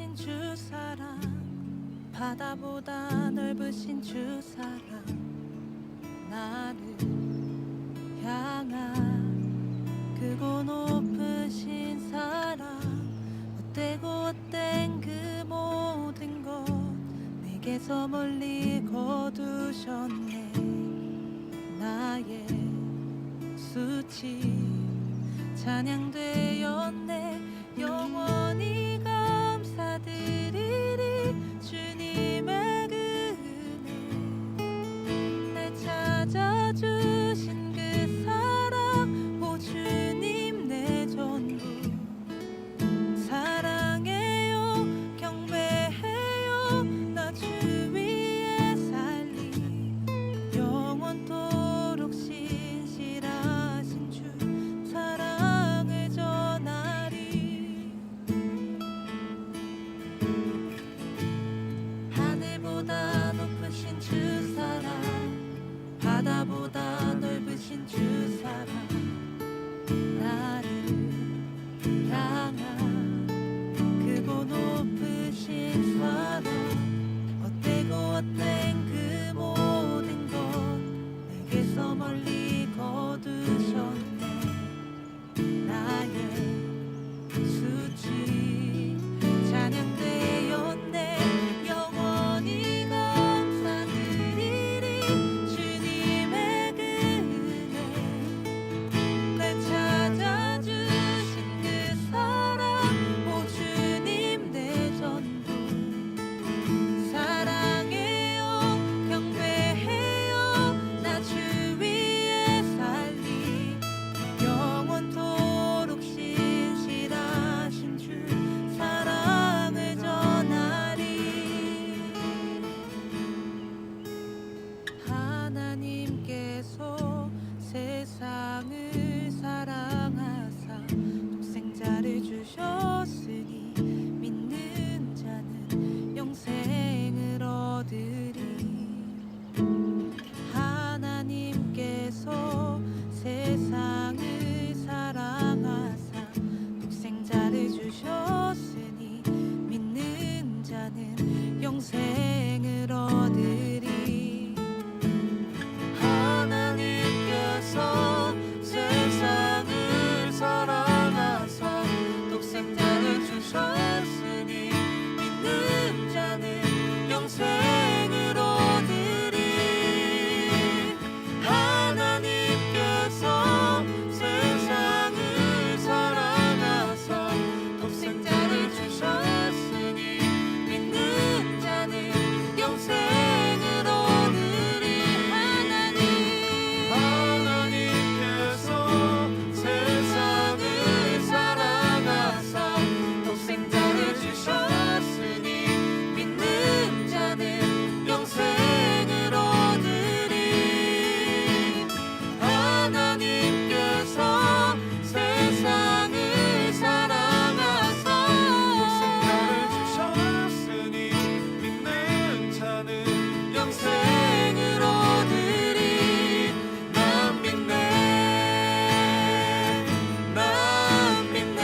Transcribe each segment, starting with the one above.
넓으신 주 사랑, 바다보다 넓으신 주 사랑, 나를 향한 크고 높으신 사랑, 헛되고 헛된 그 모든 것 내게서 멀리 거두셨네. 나의 수치 찬양되었네. 영원히 감사드리리 주님의 그 은혜, 날 찾아주신 그 사랑, 오 주님 내 전부. 사랑해요 경배해요 나 주 위에 살리. 영원토록 신실하신 주 사랑을 전하리. 하늘보다 높으신 주 사랑, 바다보다 넓으신 주 사랑, 나를 향한 크고 높으신 사랑, 헛되고 헛된 그 모든 것 내게서 멀리 거두셨네. 나의 수치 찬양되었네. 영원히 감사드리리 주님의 그 은혜, 날 찾아주신 그 사랑, 오 주님 내 전부. 사랑해요 경배해요 나 주 위에 살리. 영원토록 신실하신 주 사랑을 전하리. 하나님께서 세상을 사랑하사 독생자를 주셨으니 믿는 자는 영생을 얻으리. 하나님께서 세상을 사랑하사 독생자를 주셨으니 믿는 자는 영생을 얻으리. 하나님께서 세상을 사랑하사 독생자를 주셨으니 믿는 자는 영생을 얻으리. 하나님께서 세상을 사랑하사 독생자를 주셨으니 믿는 자는 영생을 얻으리. 하나님께서 세상을 사랑하사 독생자를 주셨으니 믿는 자는 영생을 얻으리. 하나님께서 세상을 사랑하사 독생자를 주셨으니 믿는 자는 영생을 얻으리. 난 믿네 난 믿네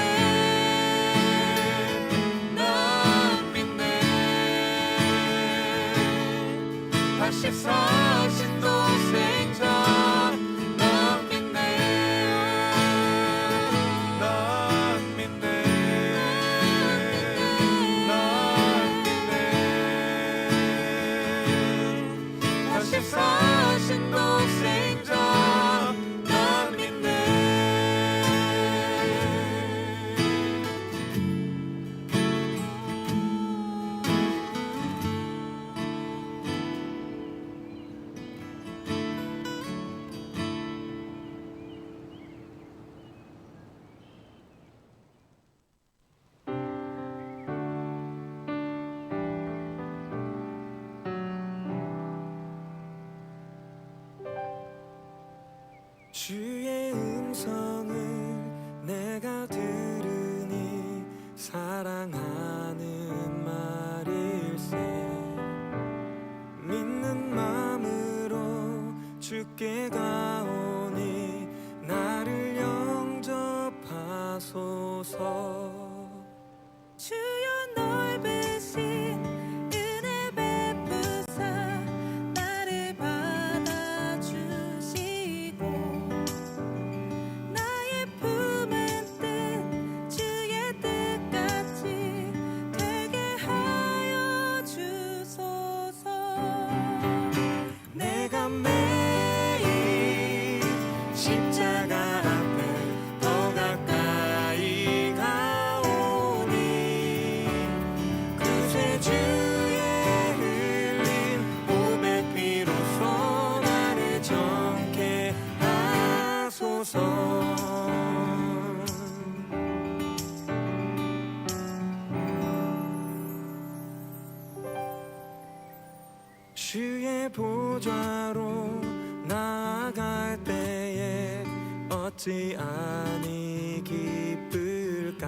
난 믿네. 다시 사신 독생자 난 믿네 난 믿네 난 믿네. 다시 사신 독생자 난 믿네. 주의 음성을 내가 들으니 사랑하는 말일세. 믿는 마음으로 주께 가오니 나를 영접하소서. 주여 넓은 주의 보좌로 나아갈 때에 어찌 아니 기쁠까.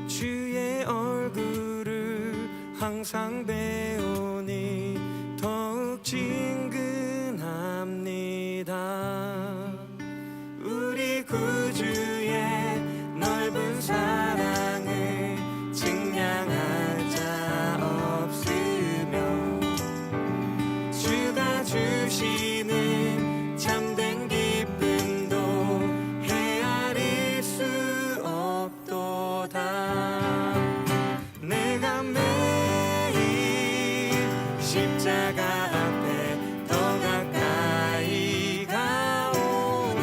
주의 얼굴을 항상 배우니 더욱 친근합니다. 우리 구주의 넓은 사랑을 증량할 자 없으며 주가 주시는 참된 기쁨도 헤아릴 수 없도다. 내가 매일 십자가 앞에 더 가까이 가오니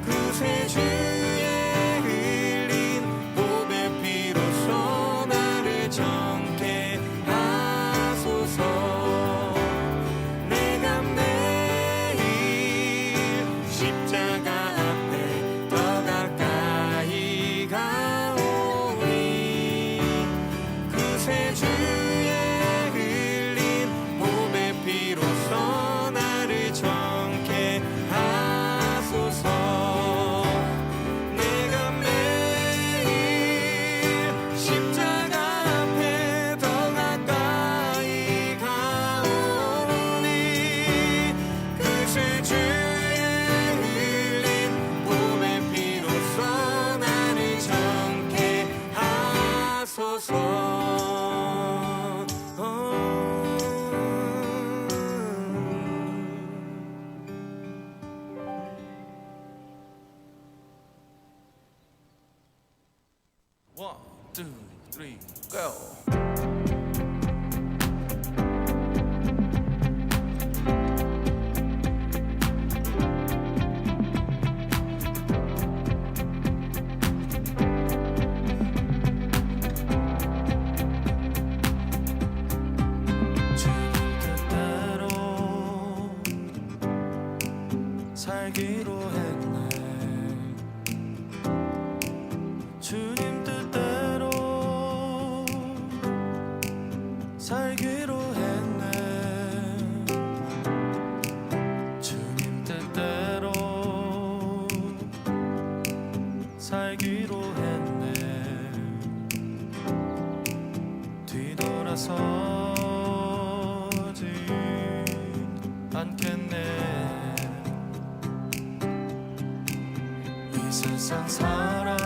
구세주의 흘린 보배 피로써 나를 정케 하소서. 내가 매일 십자가 앞에 더 가까이 가오니 구세주의 흘린 보배 피로써 나를 정케 하소서. 내가 매일 십자가 앞에 더 가까이 가오니 구세주의 흘린 보배 피로써 나를 정케 하소서. One, two, three, go. 주님 뜻대로 살기로 했네. 주님 뜻대로 살기로 했네. 주님 뜻대로 살기로 했네. 뒤돌아서지 않겠네. 이 세상 사람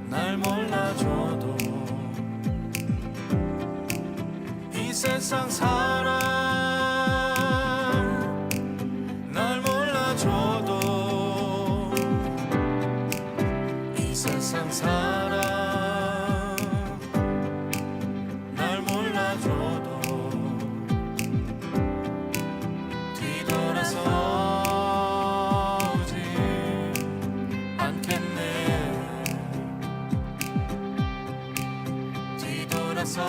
날 몰라줘도 이 세상 사람 날 몰라줘도 이 세상 사람 날 몰라줘도 뒤돌아서지 않겠네. 뒤돌아서지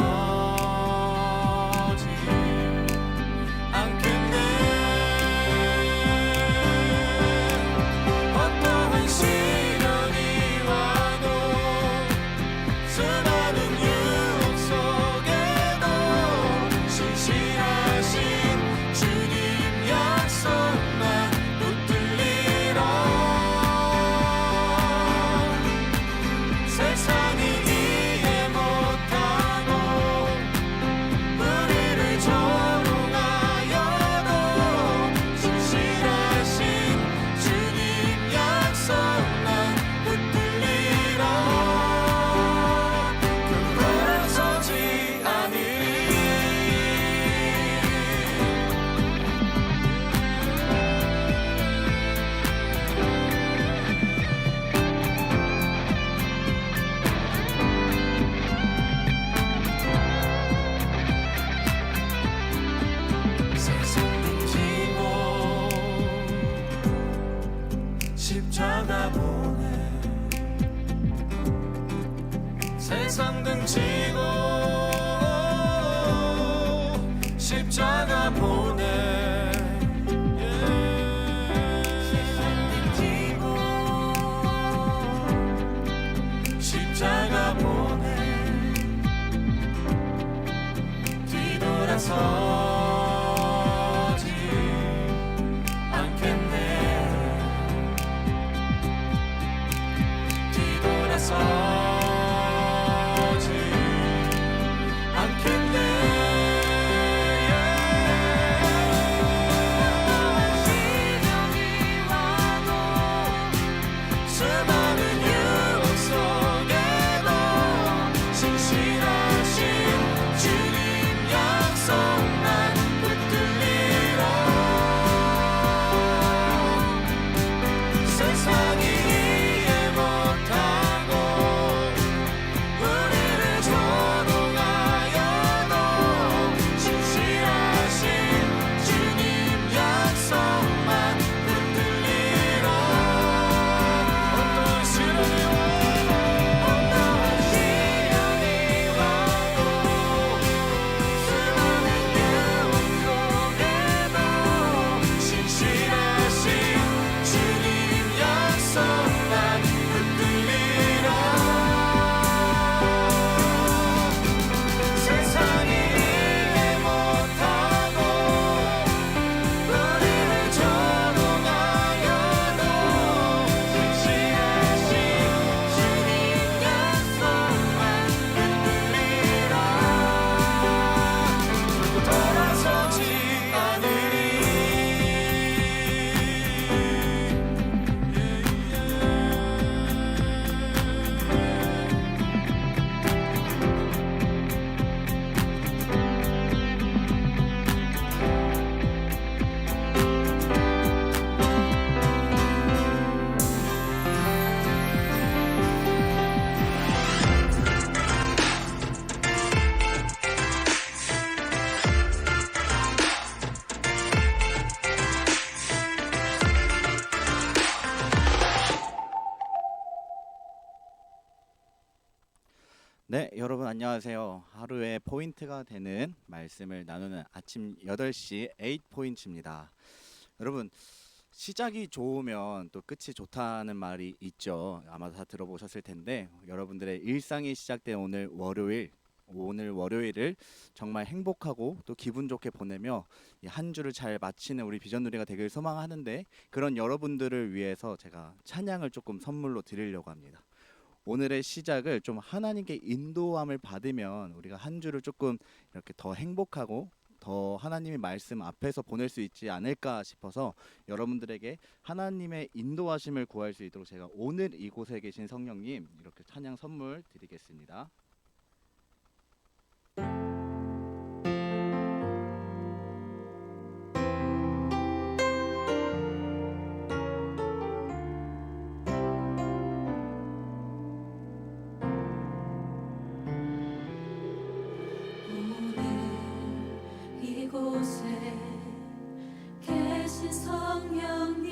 않겠네. 어떠한 시련이 와도 수많은 유혹 속에도 신실하신 주님 약속만 붙들리라. 세상이 이해 못하고 우리를 조롱하여도 신실하신 주님 약속만 붙들리라. 그걸서지 않으리. 세상 등지고 십자가 보내. 세상 등지고 십자가 보내. 십자가 보내. 돌아서지 않겠네. 뒤돌아서지 않겠네. 시련이 와도 수많은 유혹 속에도 신실하신 주님 약속만 붙들리라. 세상이 이해 못하고 우리를 조롱하여도 신실하신 주님 약속만 붙들리라. 어떠한 시련이 와도 수많은 유혹 속에도 신실하신 주님 약속만 붙들리라. 세상이 이해 못하고 우리를 조롱하여도 신실하신 주님 약속만 붙들리라. 돌아서지 않으리. 네, 여러분 안녕하세요. 하루의 포인트가 되는 말씀을 나누는 아침 8시 8포인트입니다. 여러분, 시작이 좋으면 또 끝이 좋다는 말이 있죠. 아마 다 들어보셨을 텐데 여러분들의 일상이 시작된 오늘 월요일을 정말 행복하고 또 기분 좋게 보내며 이 한 주를 잘 마치는 우리 비전누리가 되길 소망하는데, 그런 여러분들을 위해서 제가 찬양을 조금 선물로 드리려고 합니다. 오늘의 시작을 좀 하나님께 인도함을 받으면 우리가 한 주를 조금 이렇게 더 행복하고 더 하나님의 말씀 앞에서 보낼 수 있지 않을까 싶어서 여러분들에게 하나님의 인도하심을 구할 수 있도록 제가 오늘 이곳에 계신 성령님 이렇게 찬양 선물 드리겠습니다. 이곳에 계신 성령님,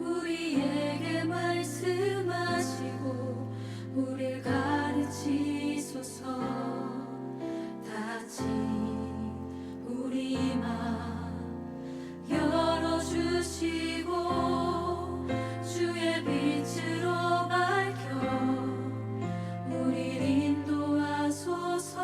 우리에게 말씀하시고 우릴 가르치소서. 다시 우리 맘 열어주시고 주의 빛으로 밝혀 우릴 인도하소서.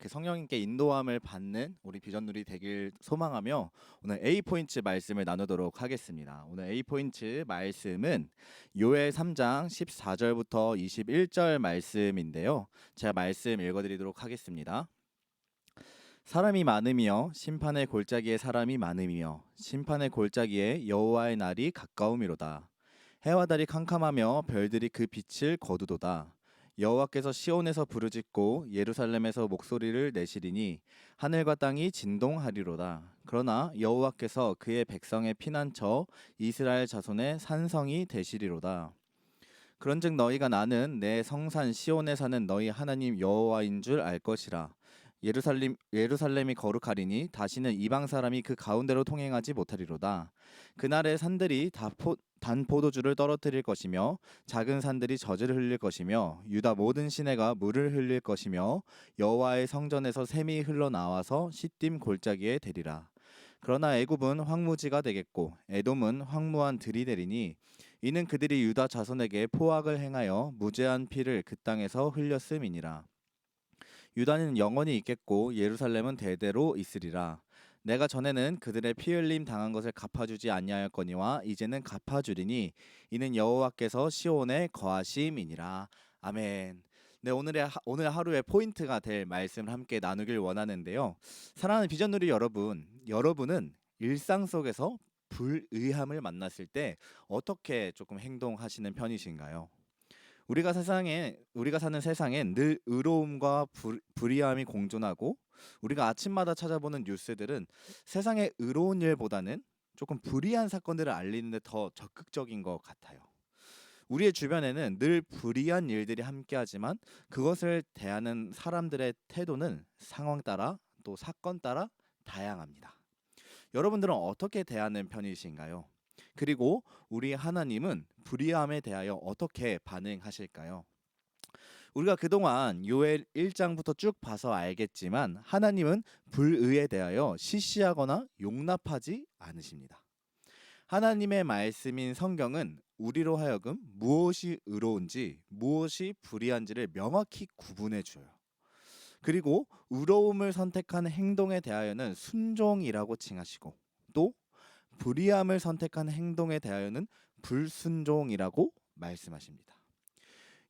이렇게 성령님께 인도함을 받는 우리 비전누리 되길 소망하며 오늘 A포인트 말씀을 나누도록 하겠습니다. 오늘 A포인트 말씀은 요엘 3장 14절부터 21절 말씀인데요. 제가 말씀 읽어드리도록 하겠습니다. 사람이 많으며 심판의 골짜기에 사람이 많으며 심판의 골짜기에 여호와의 날이 가까우미로다. 해와 달이 캄캄하며 별들이 그 빛을 거두도다. 여호와께서 시온에서 부르짖고 예루살렘에서 목소리를 내시리니 하늘과 땅이 진동하리로다. 그러나 여호와께서 그의 백성의 피난처 이스라엘 자손의 산성이 되시리로다. 그런즉 너희가 나는 내 성산 시온에 사는 너희 하나님 여호와인 줄 알 것이라. 예루살렘이 거룩하리니 다시는 이방 사람이 그 가운데로 통행하지 못하리로다. 그날에 산들이 단 포도주를 떨어뜨릴 것이며 작은 산들이 젖을 흘릴 것이며 유다 모든 시내가 물을 흘릴 것이며 여호와의 성전에서 샘이 흘러나와서 시딤 골짜기에 되리라. 그러나 애굽은 황무지가 되겠고 에돔은 황무한 들이 되리니 이는 그들이 유다 자손에게 포악을 행하여 무죄한 피를 그 땅에서 흘렸음이니라. 유다는 영원히 있겠고 예루살렘은 대대로 있으리라. 내가 전에는 그들의 피 흘림 당한 것을 갚아주지 아니하였거니와 이제는 갚아주리니 이는 여호와께서 시온에 거하심이니라. 아멘. 네, 오늘 하루의 포인트가 될 말씀을 함께 나누길 원하는데요. 사랑하는 비전누리 여러분은 일상 속에서 불의함을 만났을 때 어떻게 조금 행동하시는 편이신가요? 우리가 사는 세상엔 늘 의로움과 불의함이 공존하고 우리가 아침마다 찾아보는 뉴스들은 세상의 의로운 일보다는 조금 불의한 사건들을 알리는데 더 적극적인 것 같아요. 우리의 주변에는 늘 불의한 일들이 함께하지만 그것을 대하는 사람들의 태도는 상황 따라 또 사건 따라 다양합니다. 여러분들은 어떻게 대하는 편이신가요? 그리고 우리 하나님은 불의함에 대하여 어떻게 반응하실까요? 우리가 그동안 요엘 1장부터 쭉 봐서 알겠지만 하나님은 불의에 대하여 시시하거나 용납하지 않으십니다. 하나님의 말씀인 성경은 우리로 하여금 무엇이 의로운지 무엇이 불의한지를 명확히 구분해 줘요. 그리고 의로움을 선택한 행동에 대하여는 순종이라고 칭하시고 또 불의함을 선택한 행동에 대하여는 불순종이라고 말씀하십니다.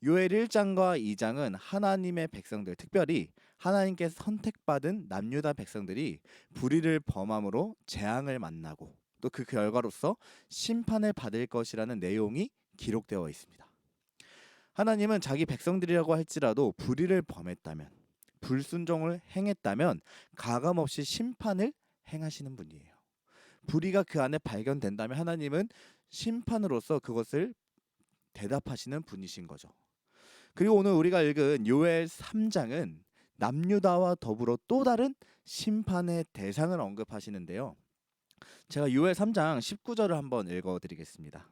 요엘 1장과 2장은 하나님의 백성들, 특별히 하나님께서 선택받은 남유다 백성들이 불의를 범함으로 재앙을 만나고 또 그 결과로서 심판을 받을 것이라는 내용이 기록되어 있습니다. 하나님은 자기 백성들이라고 할지라도 불의를 범했다면, 불순종을 행했다면 가감없이 심판을 행하시는 분이에요. 불의가 그 안에 발견된다면 하나님은 심판으로서 그것을 대답하시는 분이신 거죠. 그리고 오늘 우리가 읽은 요엘 3장은 남유다와 더불어 또 다른 심판의 대상을 언급하시는데요. 제가 요엘 3장 19절을 한번 읽어드리겠습니다.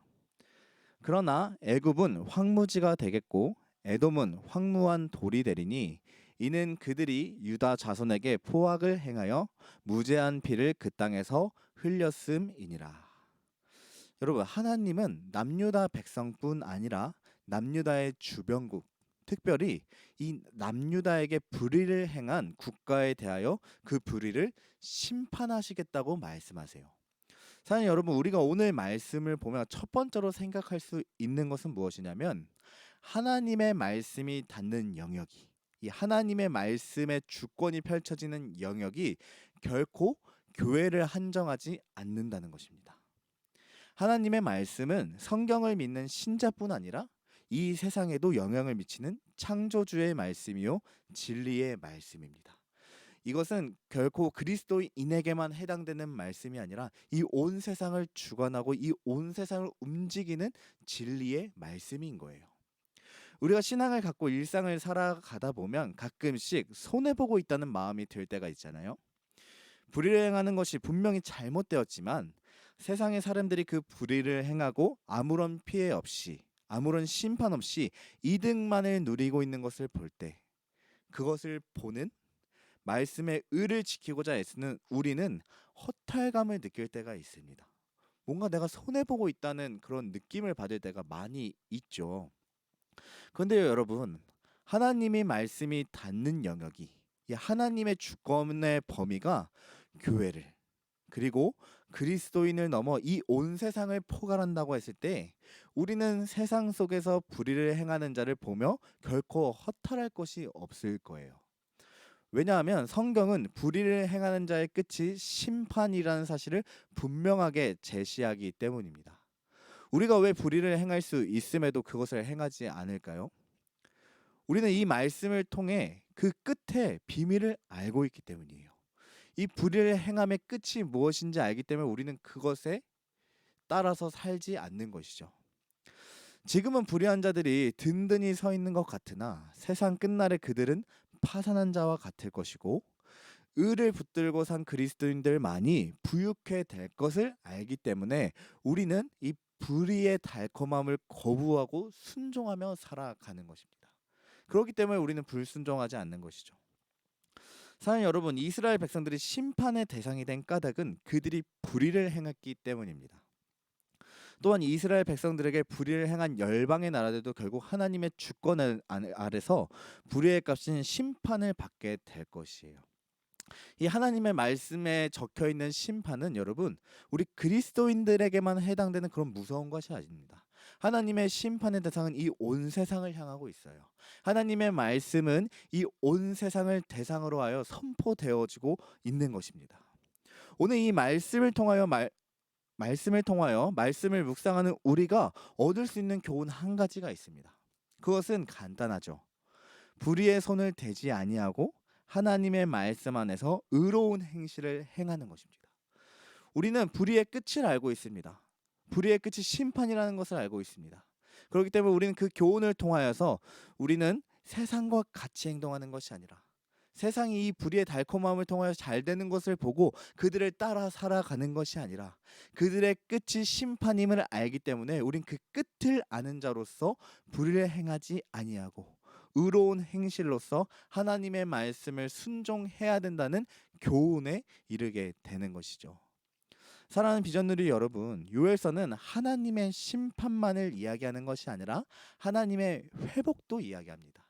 그러나 애굽은 황무지가 되겠고 에돔은 황무한 돌이 되리니 이는 그들이 유다 자손에게 포악을 행하여 무죄한 피를 그 땅에서 흘렸음이니라. 여러분, 하나님은 남유다 백성뿐 아니라 남유다의 주변국, 특별히 이 남유다에게 불의를 행한 국가에 대하여 그 불의를 심판하시겠다고 말씀하세요. 사실 여러분, 우리가 오늘 말씀을 보면 첫 번째로 생각할 수 있는 것은 무엇이냐면 하나님의 말씀이 닿는 영역이, 이 하나님의 말씀의 주권이 펼쳐지는 영역이 결코 교회를 한정하지 않는다는 것입니다. 하나님의 말씀은 성경을 믿는 신자뿐 아니라 이 세상에도 영향을 미치는 창조주의 말씀이요 진리의 말씀입니다. 이것은 결코 그리스도인에게만 해당되는 말씀이 아니라 이 온 세상을 주관하고 이 온 세상을 움직이는 진리의 말씀인 거예요. 우리가 신앙을 갖고 일상을 살아가다 보면 가끔씩 손해보고 있다는 마음이 들 때가 있잖아요. 불의를 행하는 것이 분명히 잘못되었지만 세상의 사람들이 그 불의를 행하고 아무런 피해 없이 아무런 심판 없이 이득만을 누리고 있는 것을 볼 때 그것을 보는 말씀의 의를 지키고자 애쓰는 우리는 허탈감을 느낄 때가 있습니다. 뭔가 내가 손해보고 있다는 그런 느낌을 받을 때가 많이 있죠. 그런데 여러분, 하나님의 말씀이 닿는 영역이, 이 하나님의 주권의 범위가 교회를 그리고 그리스도인을 넘어 이 온 세상을 포괄한다고 했을 때 우리는 세상 속에서 불의를 행하는 자를 보며 결코 허탈할 것이 없을 거예요. 왜냐하면 성경은 불의를 행하는 자의 끝이 심판이라는 사실을 분명하게 제시하기 때문입니다. 우리가 왜 불의를 행할 수 있음에도 그것을 행하지 않을까요? 우리는 이 말씀을 통해 그 끝에 비밀을 알고 있기 때문이에요. 이 불의를 행함의 끝이 무엇인지 알기 때문에 우리는 그것에 따라서 살지 않는 것이죠. 지금은 불의한 자들이 든든히 서 있는 것 같으나 세상 끝날에 그들은 파산한 자와 같을 것이고 의를 붙들고 산 그리스도인들만이 부유케 될 것을 알기 때문에 우리는 이 불의의 달콤함을 거부하고 순종하며 살아가는 것입니다. 그렇기 때문에 우리는 불순종하지 않는 것이죠. 사랑하는 여러분, 이스라엘 백성들이 심판의 대상이 된 까닭은 그들이 불의를 행했기 때문입니다. 또한 이스라엘 백성들에게 불의를 행한 열방의 나라들도 결국 하나님의 주권 아래서 불의의 값인 심판을 받게 될 것이에요. 이 하나님의 말씀에 적혀 있는 심판은 여러분 우리 그리스도인들에게만 해당되는 그런 무서운 것이 아닙니다. 하나님의 심판의 대상은 이 온 세상을 향하고 있어요. 하나님의 말씀은 이 온 세상을 대상으로 하여 선포되어지고 있는 것입니다. 오늘 이 말씀을 통하여 말씀을 묵상하는 우리가 얻을 수 있는 교훈 한 가지가 있습니다. 그것은 간단하죠. 불의의 손을 대지 아니하고 하나님의 말씀 안에서 의로운 행실을 행하는 것입니다. 우리는 불의의 끝을 알고 있습니다. 불의의 끝이 심판이라는 것을 알고 있습니다. 그렇기 때문에 우리는 그 교훈을 통하여서 우리는 세상과 같이 행동하는 것이 아니라 세상이 이 불의의 달콤함을 통하여 잘 되는 것을 보고 그들을 따라 살아가는 것이 아니라 그들의 끝이 심판임을 알기 때문에 우린 그 끝을 아는 자로서 불의를 행하지 아니하고 의로운 행실로서 하나님의 말씀을 순종해야 된다는 교훈에 이르게 되는 것이죠. 사랑하는 비전누리 여러분, 요엘서는 하나님의 심판만을 이야기하는 것이 아니라 하나님의 회복도 이야기합니다.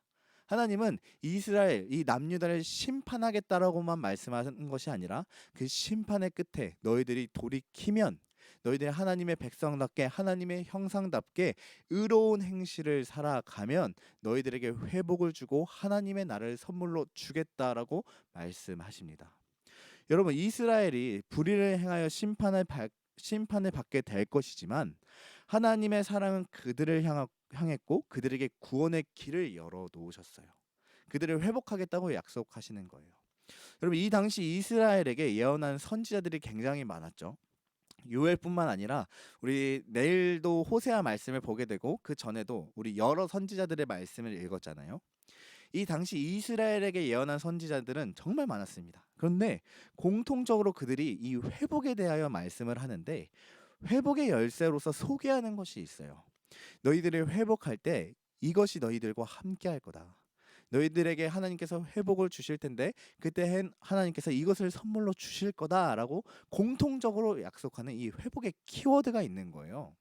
하나님은 이스라엘, 이 남유다를 심판하겠다라고만 말씀하는 것이 아니라 그 심판의 끝에 너희들이 돌이키면 너희들이 하나님의 백성답게 하나님의 형상답게 의로운 행실을 살아가면 너희들에게 회복을 주고 하나님의 나라를 선물로 주겠다라고 말씀하십니다. 여러분, 이스라엘이 불의를 행하여 심판을 받게 될 것이지만 하나님의 사랑은 그들을 향했고 그들에게 구원의 길을 열어놓으셨어요. 그들을 회복하겠다고 약속하시는 거예요. 여러분, 이 당시 이스라엘에게 예언한 선지자들이 굉장히 많았죠. 요엘뿐만 아니라 우리 내일도 호세아 말씀을 보게 되고 그 전에도 우리 여러 선지자들의 말씀을 읽었잖아요. 이 당시 이스라엘에게 예언한 선지자들은 정말 많았습니다. 그런데 공통적으로 그들이 이 회복에 대하여 말씀을 하는데 회복의 열쇠로서 소개하는 것이 있어요. 너희들이 회복할 때 이것이 너희들과 함께 할 거다. 너희들에게 하나님께서 회복을 주실 텐데 그때 하나님께서 이것을 선물로 주실 거다라고 공통적으로 약속하는 이 회복의 키워드가 있는 거예요.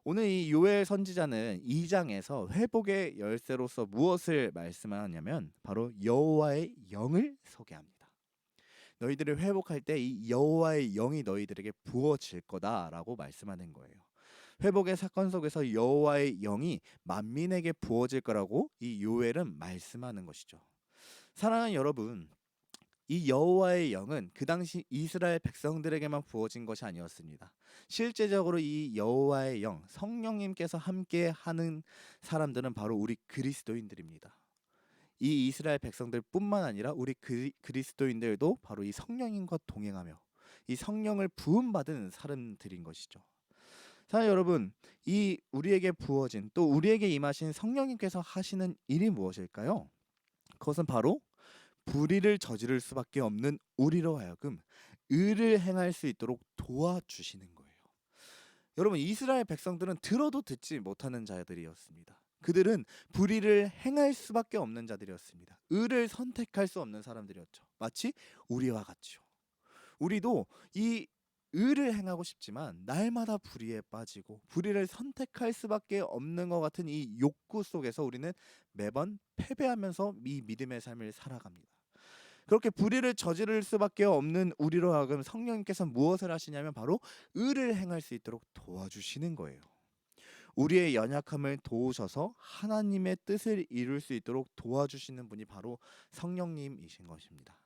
오늘 이 요엘 선지자는 2장에서 회복의 열쇠로서 무엇을 말씀하냐면 바로 여호와의 영을 소개합니다. 너희들을 회복할 때 이 여호와의 영이 너희들에게 부어질 거다라고 말씀하는 거예요. 회복의 사건 속에서 여호와의 영이 만민에게 부어질 거라고 이 요엘은 말씀하는 것이죠. 사랑하는 여러분, 이 여호와의 영은 그 당시 이스라엘 백성들에게만 부어진 것이 아니었습니다. 실제적으로 이 여호와의 영, 성령님께서 함께 하는 사람들은 바로 우리 그리스도인들입니다. 이 이스라엘 백성들뿐만 아니라 우리 그리스도인들도 바로 이 성령님과 동행하며 이 성령을 부음받은 사람들인 것이죠. 자, 여러분, 이 우리에게 부어진 또 우리에게 임하신 성령님께서 하시는 일이 무엇일까요? 그것은 바로 불의를 저지를 수밖에 없는 우리로 하여금 의를 행할 수 있도록 도와주시는 거예요. 여러분, 이스라엘 백성들은 들어도 듣지 못하는 자들이었습니다. 그들은 불의를 행할 수밖에 없는 자들이었습니다. 의를 선택할 수 없는 사람들이었죠. 마치 우리와 같죠. 우리도 이 의를 행하고 싶지만 날마다 불의에 빠지고 불의를 선택할 수밖에 없는 것 같은 이 욕구 속에서 우리는 매번 패배하면서 이 믿음의 삶을 살아갑니다. 그렇게 불의를 저지를 수밖에 없는 우리로 하여금 성령님께서 무엇을 하시냐면 바로 의를 행할 수 있도록 도와주시는 거예요. 우리의 연약함을 도우셔서 하나님의 뜻을 이룰 수 있도록 도와주시는 분이 바로 성령님이신 것입니다.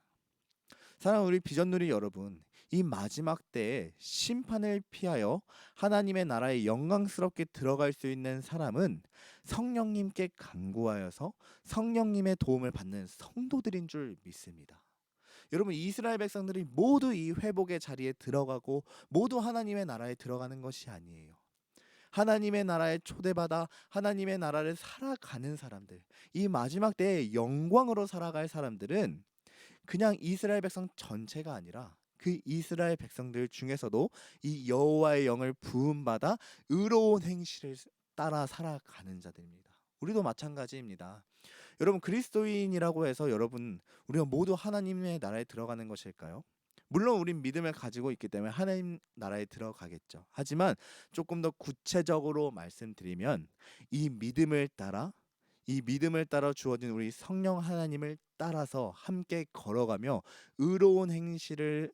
사랑하는 우리 비전누리 여러분, 이 마지막 때에 심판을 피하여 하나님의 나라에 영광스럽게 들어갈 수 있는 사람은 성령님께 간구하여서 성령님의 도움을 받는 성도들인 줄 믿습니다. 여러분, 이스라엘 백성들이 모두 이 회복의 자리에 들어가고 모두 하나님의 나라에 들어가는 것이 아니에요. 하나님의 나라에 초대받아 하나님의 나라를 살아가는 사람들, 이 마지막 때에 영광으로 살아갈 사람들은 그냥 이스라엘 백성 전체가 아니라 그 이스라엘 백성들 중에서도 이 여호와의 영을 부음받아 의로운 행실을 따라 살아가는 자들입니다. 우리도 마찬가지입니다. 여러분, 그리스도인이라고 해서 여러분 우리가 모두 하나님의 나라에 들어가는 것일까요? 물론 우린 믿음을 가지고 있기 때문에 하나님 나라에 들어가겠죠. 하지만 조금 더 구체적으로 말씀드리면 이 믿음을 따라 주어진 우리 성령 하나님을 따라서 함께 걸어가며 의로운 행실을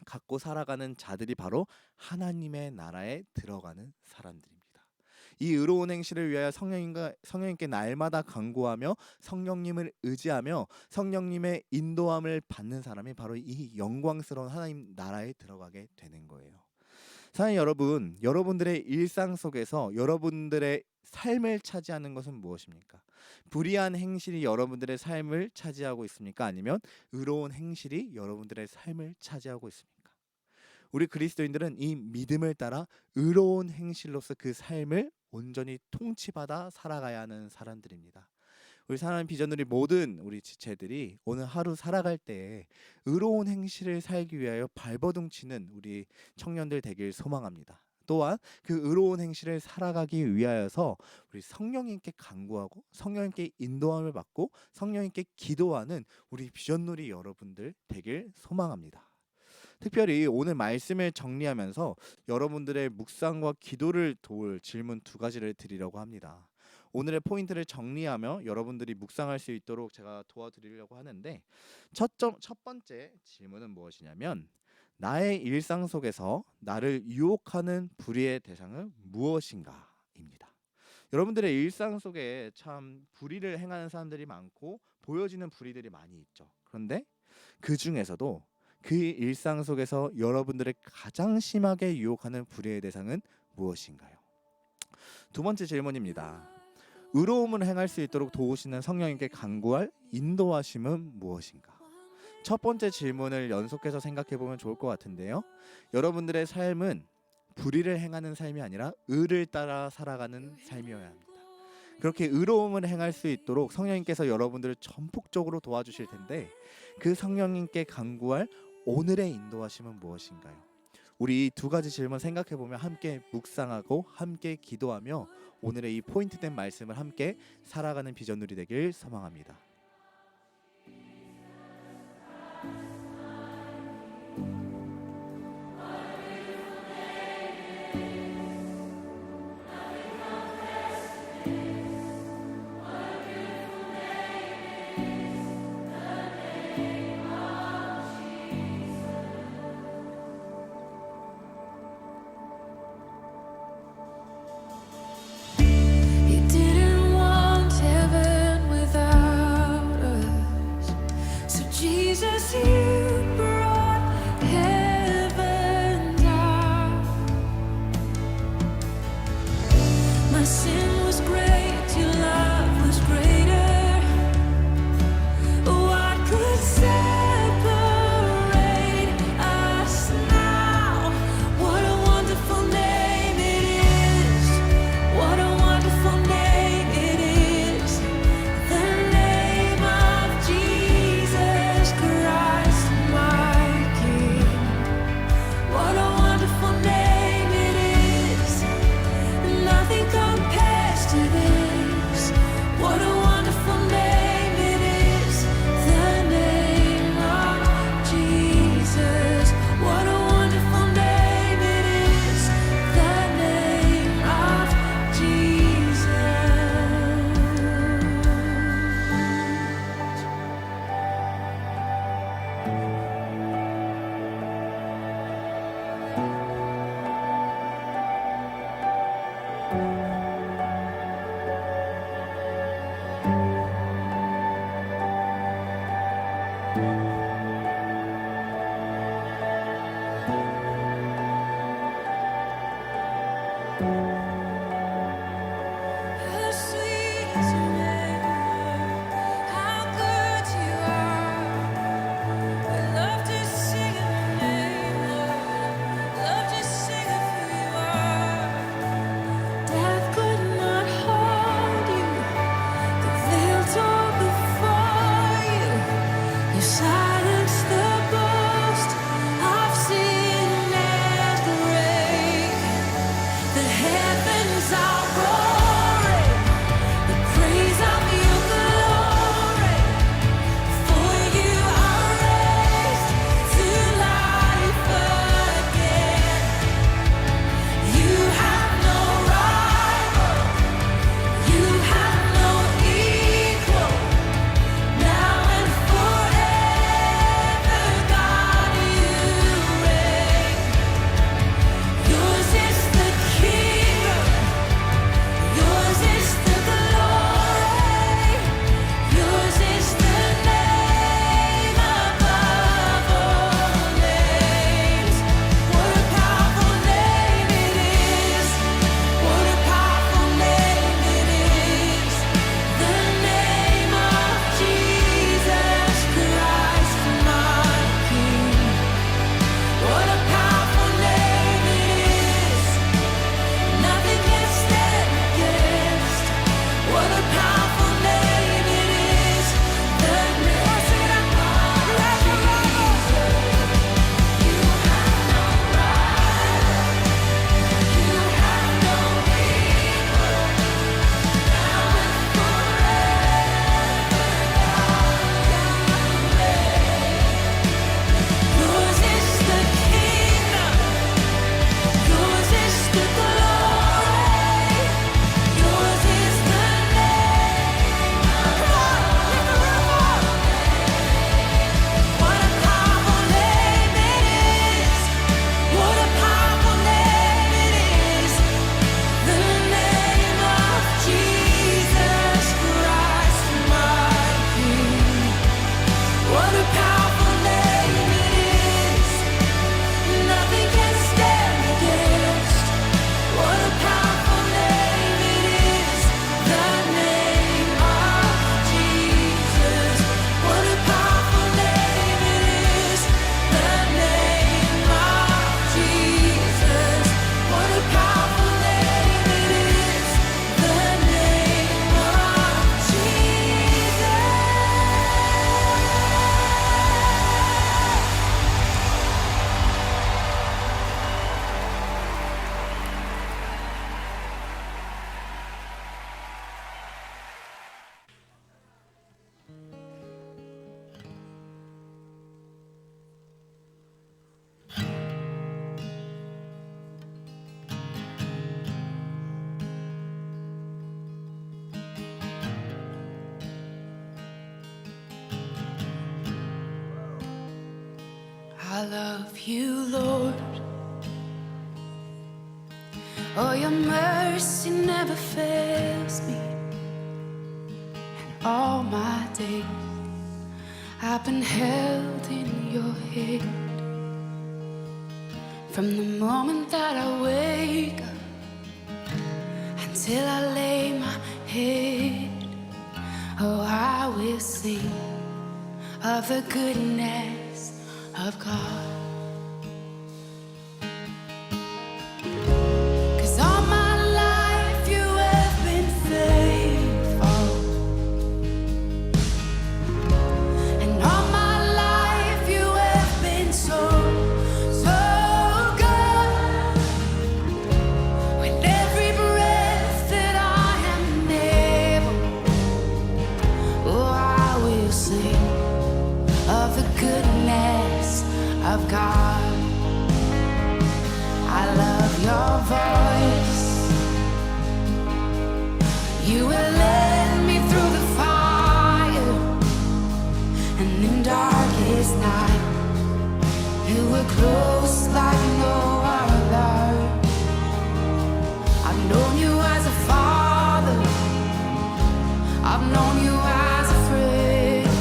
갖고 살아가는 자들이 바로 하나님의 나라에 들어가는 사람들입니다. 이 의로운 행실을 위하여 성령님께 날마다 간구하며 성령님을 의지하며 성령님의 인도함을 받는 사람이 바로 이 영광스러운 하나님 나라에 들어가게 되는 거예요. 사랑하는 여러분, 여러분들의 일상 속에서 여러분들의 삶을 차지하는 것은 무엇입니까? 불의한 행실이 여러분들의 삶을 차지하고 있습니까? 아니면 의로운 행실이 여러분들의 삶을 차지하고 있습니까? 우리 그리스도인들은 이 믿음을 따라 의로운 행실로서 그 삶을 온전히 통치받아 살아가야 하는 사람들입니다. 우리 사랑하는 비전누리 모든 우리 지체들이 오늘 하루 살아갈 때 의로운 행실을 살기 위하여 발버둥치는 우리 청년들 되길 소망합니다. 또한 그 의로운 행실을 살아가기 위하여서 우리 성령님께 간구하고 성령님께 인도함을 받고 성령님께 기도하는 우리 비전누리 여러분들 되길 소망합니다. 특별히 오늘 말씀을 정리하면서 여러분들의 묵상과 기도를 도울 질문 2가지를 드리려고 합니다. 오늘의 포인트를 정리하며 여러분들이 묵상할 수 있도록 제가 도와드리려고 하는데, 첫 번째 질문은 무엇이냐면, 나의 일상 속에서 나를 유혹하는 불의의 대상은 무엇인가? 입니다. 여러분들의 일상 속에 참 불의를 행하는 사람들이 많고 보여지는 불의들이 많이 있죠. 그런데 그 중에서도 그 일상 속에서 여러분들을 가장 심하게 유혹하는 불의의 대상은 무엇인가요? 2번째 질문입니다. 의로움을 행할 수 있도록 도우시는 성령님께 간구할 인도하심은 무엇인가? 첫 번째 질문을 연속해서 생각해 보면 좋을 것 같은데요. 여러분들의 삶은 불의를 행하는 삶이 아니라 의를 따라 살아가는 삶이어야 합니다. 그렇게 의로움을 행할 수 있도록 성령님께서 여러분들을 전폭적으로 도와주실 텐데, 그 성령님께 간구할 오늘의 인도하심은 무엇인가요? 우리 이 2가지 질문 생각해 보면 함께 묵상하고 함께 기도하며 오늘의 이 포인트된 말씀을 함께 살아가는 비전누리 되길 소망합니다. You didn't want heaven without us, so Jesus, you brought heaven down. My sin was great, your love was greater. What could separate us now? What a wonderful name it is. What a wonderful name it is. The name of Jesus Christ, my King. What a wonderful name it is. Nothing compares to this. What a wonderful name it is. The name of Jesus. What a wonderful name it is. The name of Jesus. praise your name, Lord. How good you are. We love to sing your name, Lord. Love to sing of who you are. Death could not hold you. The veil tore before you. You silenced the boast of sin and grave. The heavens are roaring, the praise of your glory. For you are raised to life again. You have no rival, you have no equal. Now and forever, God, you reign. Yours is the kingdom, yours is the glory, yours is the name above all names. What a powerful name it is! What a powerful name it is! The name of Jesus Christ, my King. What a powerful name it is! Nothing can stand against. What a powerful name it is! The name of Jesus. You have no rival. You have no equal. Now and forever, yours is the kingdom, yours is the glory, yours is the name. Come on, lift the roof up. What a powerful name it is! What a powerful name it is! The name of Jesus Christ, my King. What a powerful name it is! Nothing can stand against. What a powerful name it is! The name of Jesus. What a powerful name it is! The name of Jesus. What a powerful name it is! The name of Jesus. I love you, Lord. Oh, your mercy never fails me. And all my days I've been held in your hand. From the moment that I wake up until I lay my head, oh, I will sing of the goodness of God. 'Cause all my life you have been faithful, and all my life you have been so, so good. With every breath that I am able, oh, I will sing of the goodness of God. I love your voice. You will lead me through the fire, and in darkest night, you were close like no other. I've known you as a father, I've known you as a friend,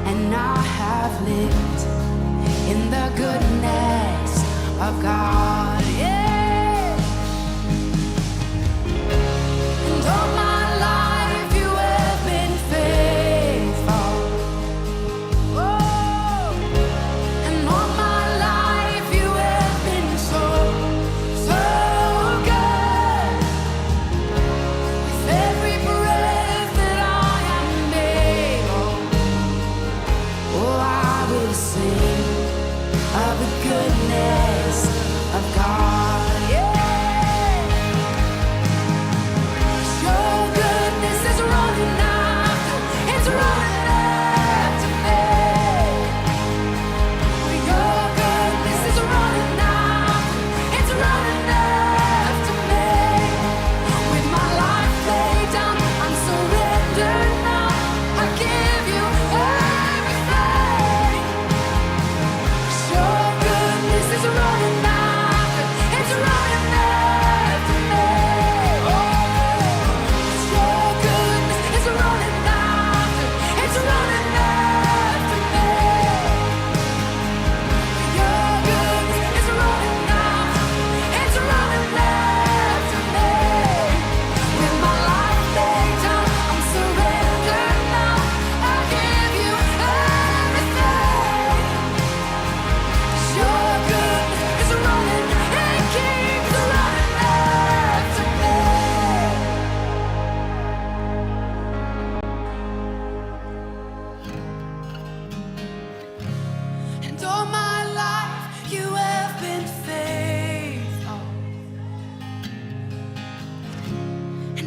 and I have lived in the goodness of God. Yeah. And all my life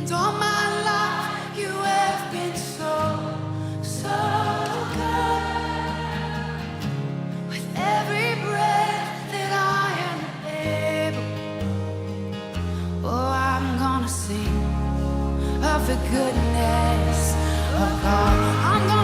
And all my life you have been so, so good. With every breath that I am able, oh, I'm gonna sing of the goodness of God. I'm gonna